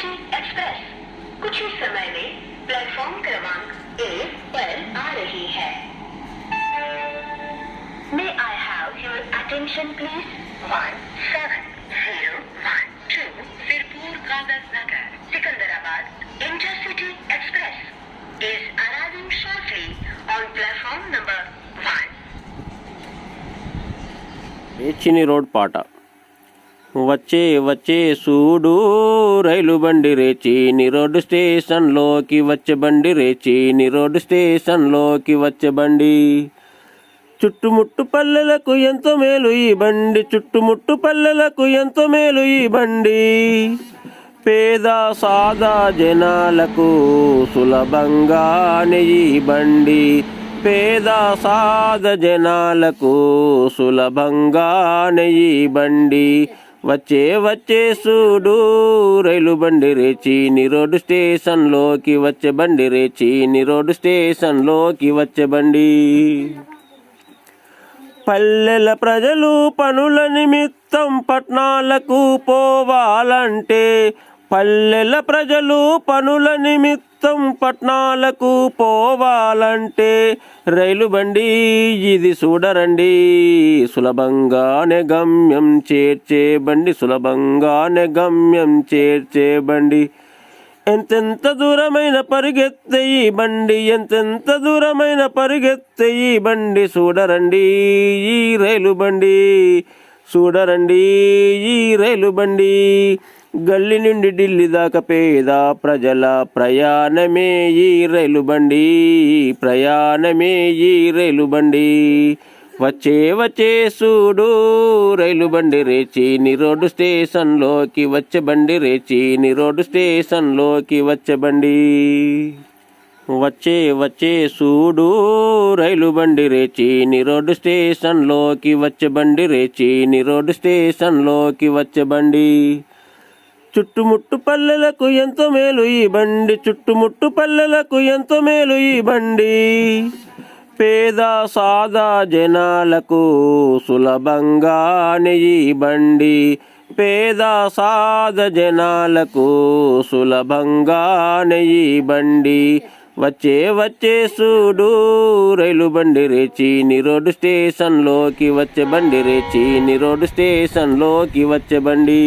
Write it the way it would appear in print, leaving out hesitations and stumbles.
Intercity express कुछ ही समय में प्लेटफॉर्म क्रमांक 1 पर आ रही है। May I have your attention please? 17012 Sirpur Kagaznagar Secunderabad intercity express is arriving shortly on platform number 1. చిన్ని రోడ్ పాట. వచ్చే వచ్చే సూడు రైలు బండి రేచిని రోడ్డు స్టేషన్లోకి వచ్చే బండి రేచిని రోడ్డు స్టేషన్లోకి వచ్చే బండి. చుట్టుముట్టు పల్లెలకు ఎంతో మేలు ఈ బండి, చుట్టుముట్టు పల్లెలకు ఎంతో మేలు ఈ బండి. పేద సాదా జనాలకు సులభంగానే ఈ బండి, పేద సాద జనాలకు సులభంగానే ఈ బండి. వచ్చే వచ్చే సూడు రైలు బండి రేచిని రోడ్డు స్టేషన్లోకి వచ్చే బండి రేచిని రోడ్డు స్టేషన్లోకి వచ్చే బండి. పల్లెల ప్రజలు పనుల నిమిత్తం పట్నాలకు పోవాలంటే, పల్లెల ప్రజలు పనుల నిమిత్తం పట్నాలకు పోవాలంటే రైలు బండి ఇది చూడరండి. సులభంగానే గమ్యం చేర్చే బండి, సులభంగానే గమ్యం చేర్చే బండి. ఎంతెంత దూరమైన పరిగెత్తే ఈ బండి, ఎంతెంత దూరమైన పరిగెత్తే ఈ బండి. చూడరండి ఈ రైలు బండి, చూడరండి ఈ రైలు బండి. గల్లీ నుండి ఢిల్లీ దాకా పేద ప్రజల ప్రయాణమే ఈ రైలు బండి, ప్రయాణమే ఈ రైలు బండి. వచ్చే వచ్చే సూడు రైలు బండి రేచిని రోడ్డు స్టేషన్లోకి వచ్చే బండి రేచిని రోడ్డు స్టేషన్లోకి వచ్చే బండి. వచ్చే వచ్చే సూడు రైలు బండి రేచిని రోడ్డు స్టేషన్లోకి వచ్చే బండి రేచిని రోడ్డు స్టేషన్లోకి వచ్చే బండి. చుట్టుముట్టు పల్లెలకు ఎంతో మేలు ఈ బండి, చుట్టుముట్టు పల్లెలకు ఎంతో మేలు ఈ బండి. పేద సాదా జనాలకు సులభంగానే ఈ బండి, పేద సాద జనాలకు సులభంగానే ఈ బండి. వచ్చే వచ్చే సూడు రైలు బండి రేచిని రోడ్డు స్టేషన్లోకి వచ్చే బండి రేచిని రోడ్డు స్టేషన్లోకి వచ్చే బండి.